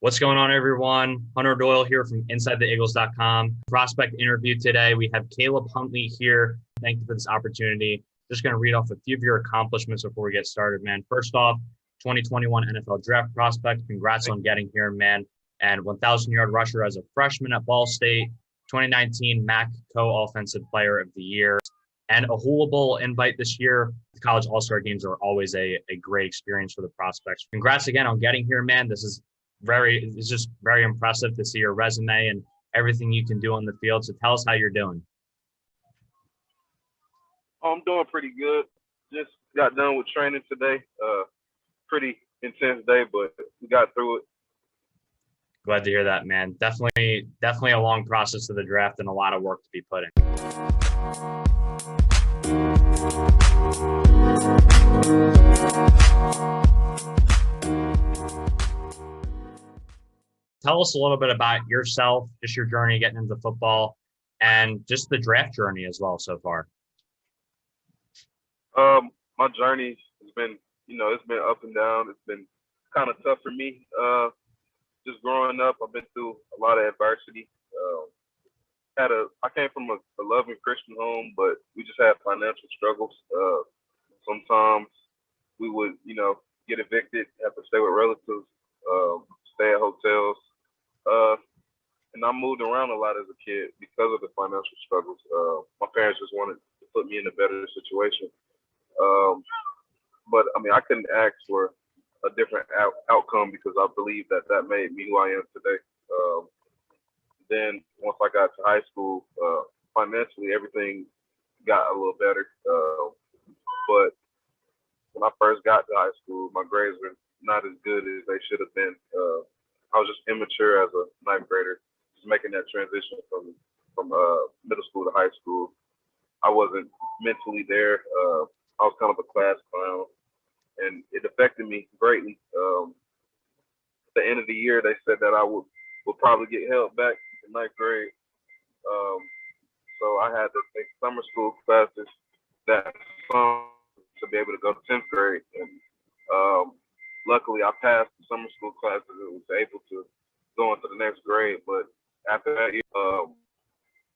What's going on, everyone? Hunter Doyle here from InsideTheEagles.com. Prospect interview today. We have Caleb Huntley here. Thank you for this opportunity. Just going to read off a few of your accomplishments before we get started, man. First off, 2021 NFL Draft prospect. Congrats on getting here, man. And 1,000-yard rusher as a freshman at Ball State. 2019 MAC Co-Offensive Player of the Year. And a Hula Bowl invite this year. The college all-star games are always a great experience for the prospects. Congrats again on getting here, man. It's just very impressive to see your resume and everything you can do on the field. So tell us how you're doing. I'm doing pretty good. Just got done with training today. Pretty intense day, but we got through it. Glad to hear that, man. Definitely a long process of the draft and a lot of work to be put in. Tell us a little bit about yourself, just your journey getting into football, and just the draft journey as well so far. My journey has been, it's been up and down. It's been kind of tough for me. Just growing up, I've been through a lot of adversity. I came from a loving Christian home, but we just had financial struggles. Sometimes we would, get evicted, have to stay with relatives, stay at hotels. And I moved around a lot as a kid because of the financial struggles. My parents just wanted to put me in a better situation. But I couldn't ask for a different outcome because I believe that made me who I am today. Then once I got to high school, financially everything got a little better. But when I first got to high school, my grades were not as good as they should have been. I was just immature as a ninth grader, just making that transition from middle school to high school. I wasn't mentally there. I was kind of a class clown, and it affected me greatly. At the end of the year, they said that I would probably get held back in ninth grade. So I had to take summer school classes that summer to be able to go to 10th grade. And luckily, I passed the summer school classes and was able to go into the next grade. But after that,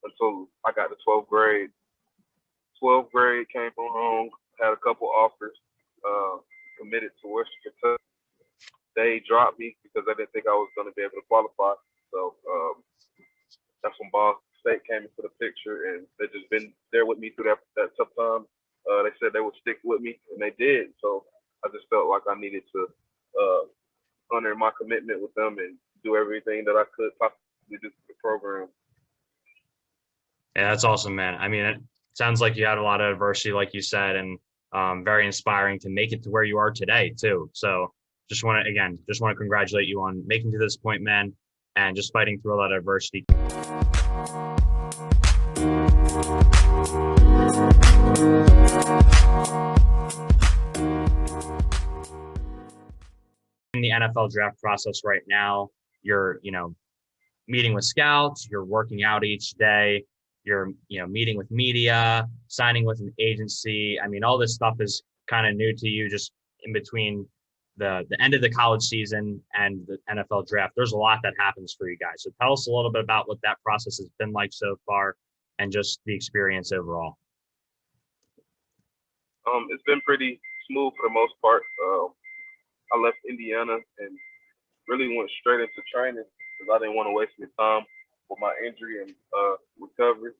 until I got to 12th grade, came from home, had a couple offers, committed to Western Kentucky. They dropped me because they didn't think I was going to be able to qualify. So that's when Ball State came into the picture, and they've just been there with me through that tough time. They said they would stick with me, and they did. So I just felt like I needed to honor my commitment with them and do everything that I could possibly do for the program. Yeah, that's awesome, man. It sounds like you had a lot of adversity, like you said, and very inspiring to make it to where you are today, too. So just want to congratulate you on making to this point, man, and just fighting through a lot of adversity. In the NFL draft process right now, you're, meeting with scouts, you're working out each day, you're, meeting with media, signing with an agency. All this stuff is kind of new to you, just in between the end of the college season and the NFL draft. There's a lot that happens for you guys. So tell us a little bit about what that process has been like so far and just the experience overall. It's been pretty smooth for the most part. I left Indiana and really went straight into training because I didn't want to waste my time with my injury and recovery,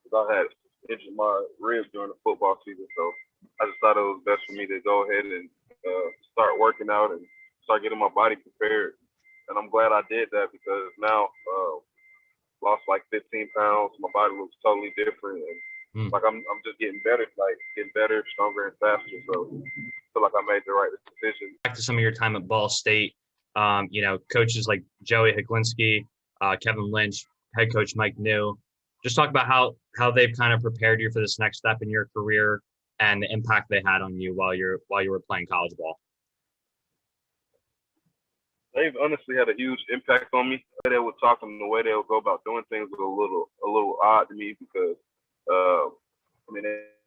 because I had injured my ribs during the football season. So I just thought it was best for me to go ahead and start working out and start getting my body prepared. And I'm glad I did that because now lost like 15 pounds. My body looks totally different. And like I'm just getting better, stronger and faster. So I feel like I made the right decision. Back to some of your time at Ball State, coaches like Joey Heglinski, Kevin Lynch, head coach Mike New. Just talk about how they've kind of prepared you for this next step in your career and the impact they had on you while you were playing college ball. They've honestly had a huge impact on me. The way they would talk and the way they would go about doing things was a little odd to me because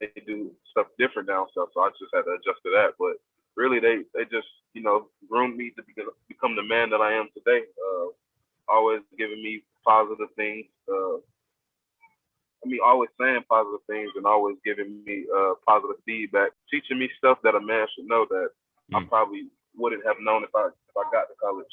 they do stuff different down south, so I just had to adjust to that. But really, they just groomed me to become the man that I am today. Always giving me positive things. Always saying positive things and always giving me positive feedback, teaching me stuff that a man should know that I probably wouldn't have known if I got to college.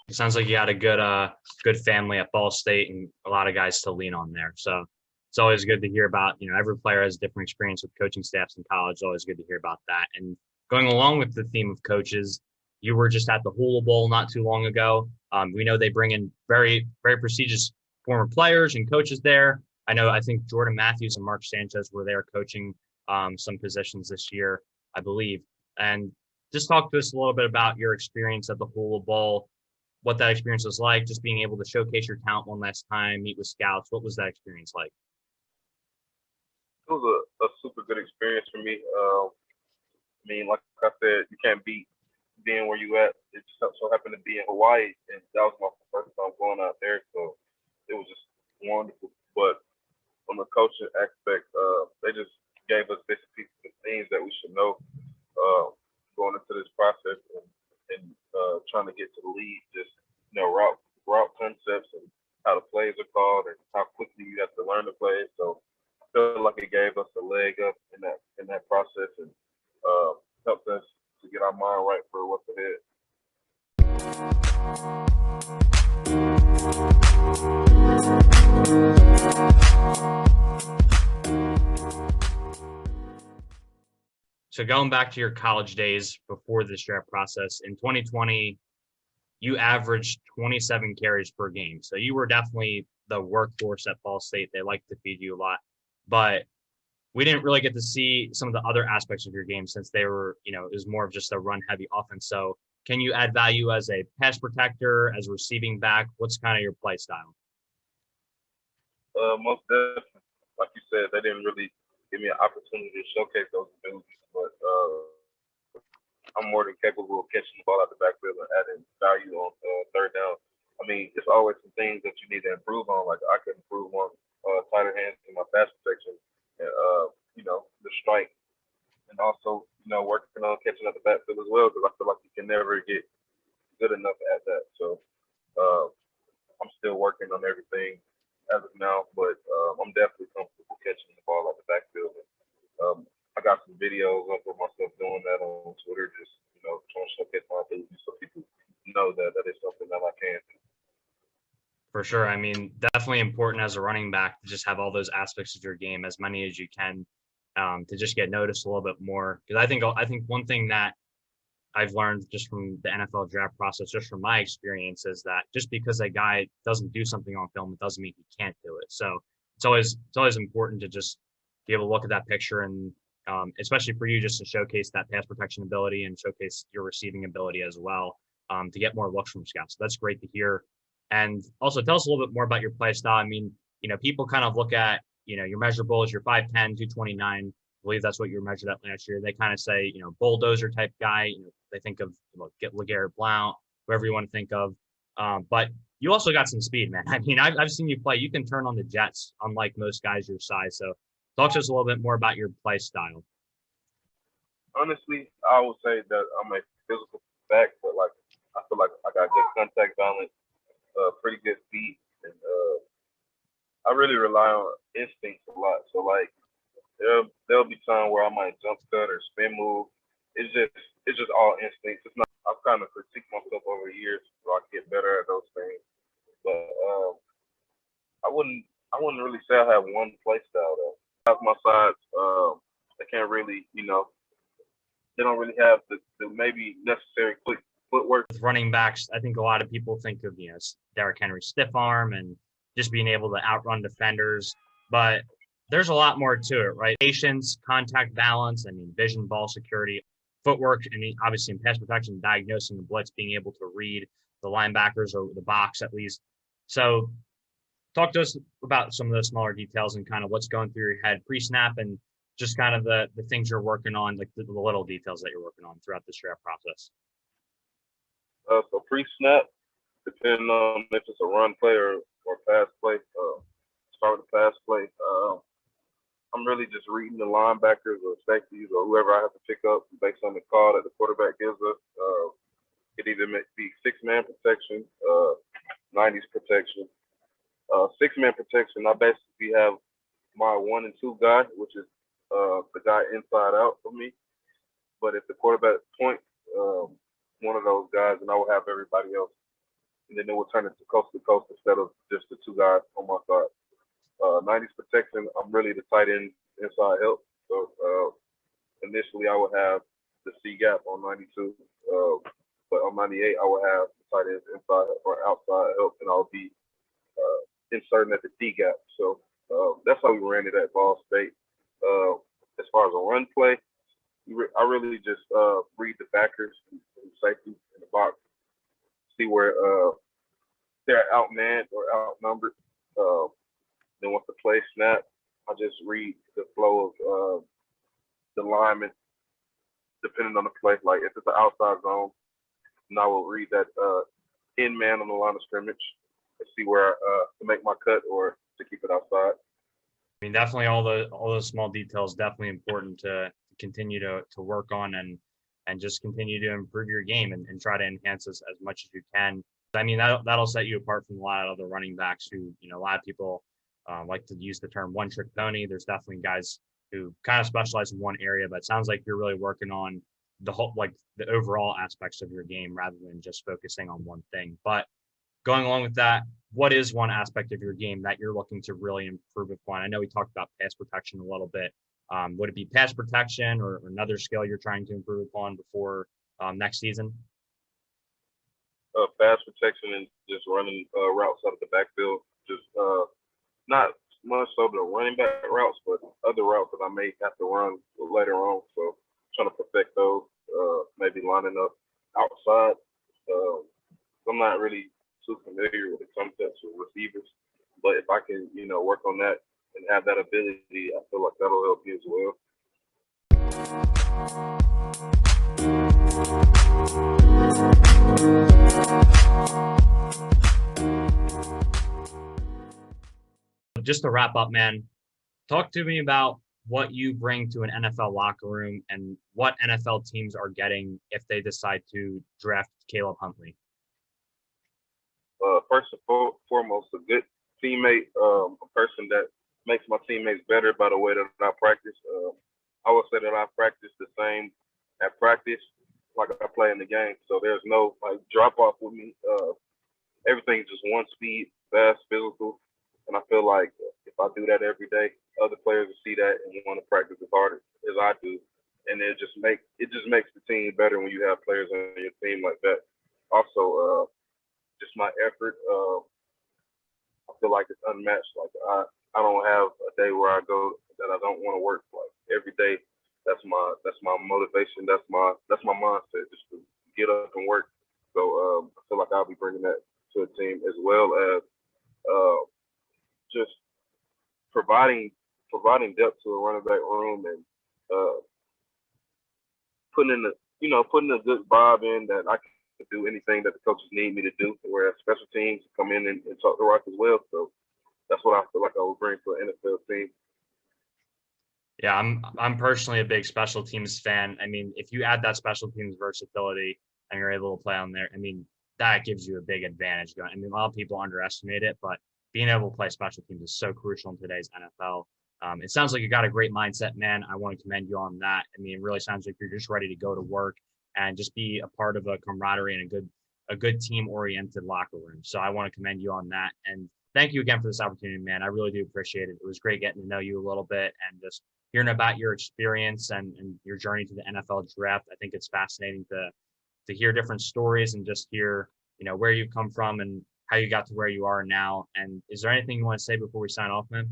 It sounds like you had a good family at Ball State and a lot of guys to lean on there. So it's always good to hear about, every player has a different experience with coaching staffs in college. It's always good to hear about that. And going along with the theme of coaches, you were just at the Hula Bowl not too long ago. We know they bring in very, very prestigious former players and coaches there. I think Jordan Matthews and Mark Sanchez were there coaching some positions this year, I believe. And just talk to us a little bit about your experience at the Hula Bowl, what that experience was like, just being able to showcase your talent one last time, meet with scouts. What was that experience like? It was a super good experience for me. Like I said, you can't beat being where you at. It just so happened to be in Hawaii, and that was my first time going out there, so it was just wonderful. But from the coaching aspect, they just gave us basic pieces of things that we should know going into this process and trying to get to the lead. Just route concepts and how the plays are called and how quickly you have to learn the plays. So I feel like it gave us a leg up in that process and helped us to get our mind right for what's ahead. So going back to your college days before this draft process, in 2020, you averaged 27 carries per game. So you were definitely the workhorse at Ball State. They like to feed you a lot. But we didn't really get to see some of the other aspects of your game since they were, it was more of just a run-heavy offense. So can you add value as a pass protector, as a receiving back? What's kind of your play style? Most definitely. Like you said, they didn't really give me an opportunity to showcase those abilities, but I'm more than capable of catching the ball out the backfield and adding value on third down. It's always some things that you need to improve on. Like I could improve on tighter hands in my pass protection, and the strike, and also working on catching at the backfield as well, because I feel like you can never get good enough at that. So I'm still working on everything as of now, but I'm definitely comfortable catching the ball at the backfield. And, I got some videos up of myself doing that on Twitter, just trying to showcase my ability so people know that is something that I can do. For sure. Definitely important as a running back to just have all those aspects of your game, as many as you can, to just get noticed a little bit more. Because I think one thing that I've learned just from the NFL draft process, just from my experience, is that just because a guy doesn't do something on film, it doesn't mean he can't do it. So it's always important to just be able to look at that picture and especially for you, just to showcase that pass protection ability and showcase your receiving ability as well, to get more looks from scouts. So that's great to hear. And also tell us a little bit more about your play style. People kind of look at, your measurables, you're 5'10", 229. I believe that's what you were measured at last year. They kind of say, bulldozer type guy. They think of get LeGarrette Blount, whoever you want to think of. But you also got some speed, man. I've seen you play. You can turn on the jets, unlike most guys your size. So talk to us a little bit more about your play style. Honestly, I would say that I'm a physical back, but I feel like I got good contact balance, pretty good feet, and I really rely on instincts a lot. So there'll be time where I might jump cut or spin move. It's just all instincts. It's not. I've kind of critiqued myself over the years so I can get better at those things. But I wouldn't really say I have one play style though. My sides, they can't really, they don't really have the maybe necessary quick footwork. With running backs, I think a lot of people think of, Derrick Henry's stiff arm and just being able to outrun defenders, but there's a lot more to it, right? Patience, contact balance, vision, ball security, footwork, and obviously in pass protection, diagnosing the blitz, being able to read the linebackers or the box at least. So talk to us about some of those smaller details and kind of what's going through your head pre-snap and just kind of the things you're working on, like the little details that you're working on throughout this draft process. So pre-snap, depending on if it's a run play or pass play, start with the pass play. I'm really just reading the linebackers or safeties or whoever I have to pick up based on the call that the quarterback gives us. It either be 6-man protection, 90s protection. 6-man protection, I basically have my 1 and 2 guy, which is the guy inside out for me. But if the quarterback points one of those guys, then I will have everybody else. And then it will turn it to coast instead of just the 2 guys on my side. 90s protection, I'm really the tight end inside help. So initially I would have the C gap on 92. But on 98, I will have the tight ends inside or outside help, and I'll be inserting at the D gap. So that's how we ran it at Ball State. As far as a run play, I really just read the backers and safety in the box, see where they're outmanned or outnumbered. Then once the play snap, I just read the flow of the lineman, depending on the play. Like if it's an outside zone, then I will read that in man on the line of scrimmage and see where to make my cut or to keep it outside. I mean, definitely all those small details definitely important to continue to work on and just continue to improve your game and try to enhance this as much as you can. I mean, that'll set you apart from a lot of other running backs who, a lot of people like to use the term one trick pony. There's definitely guys who kind of specialize in one area, but it sounds like you're really working on the whole, like the overall aspects of your game rather than just focusing on one thing. But going along with that, what is one aspect of your game that you're looking to really improve upon? I know we talked about pass protection a little bit. Would it be pass protection or another skill you're trying to improve upon before next season? Pass protection and just running routes out of the backfield. Just not much so the running back routes, but other routes that I may have to run later on. So trying to perfect those, maybe lining up outside. I'm not really too familiar with the concepts of receivers, but if I can, work on that and have that ability, I feel like that'll help me as well. Just to wrap up, man, talk to me about what you bring to an NFL locker room and what NFL teams are getting if they decide to draft Caleb Huntley. First and foremost, a good teammate, a person that makes my teammates better by the way that I practice. I would say that I practice the same at practice like I play in the game. So there's no drop off with me. Everything's just one speed, fast, physical. And I feel like if I do that every day, other players will see that and want to practice as hard as I do. And it just makes the team better when you have players on your team like that. Also, just my effort. I feel like it's unmatched. Like I don't have a day where I go that I don't want to work. Like every day, that's my motivation. That's my mindset, just to get up and work. So I feel like I'll be bringing that to a team, as well as just providing depth to a running back room and putting a good vibe in that I can do anything that the coaches need me to do. Whereas special teams come in and talk to Rock as well. So that's what I feel like I would bring to an NFL team. Yeah, I'm personally a big special teams fan. I mean, if you add that special teams versatility and you're able to play on there, I mean, that gives you a big advantage. I mean, a lot of people underestimate it, but being able to play special teams is so crucial in today's NFL. It sounds like you got a great mindset, man. I want to commend you on that. I mean, it really sounds like you're just ready to go to work and just be a part of a camaraderie and a good team-oriented locker room. So I want to commend you on that. And thank you again for this opportunity, man. I really do appreciate it. It was great getting to know you a little bit and just hearing about your experience and your journey to the NFL draft. I think it's fascinating to hear different stories and just hear, where you come from and how you got to where you are now. And is there anything you want to say before we sign off, man?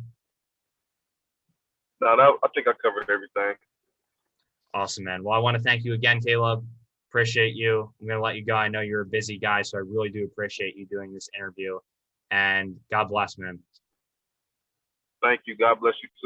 No, I think I covered everything. Awesome, man. Well, I want to thank you again, Caleb. Appreciate you. I'm going to let you go. I know you're a busy guy, so I really do appreciate you doing this interview. And God bless, man. Thank you. God bless you too.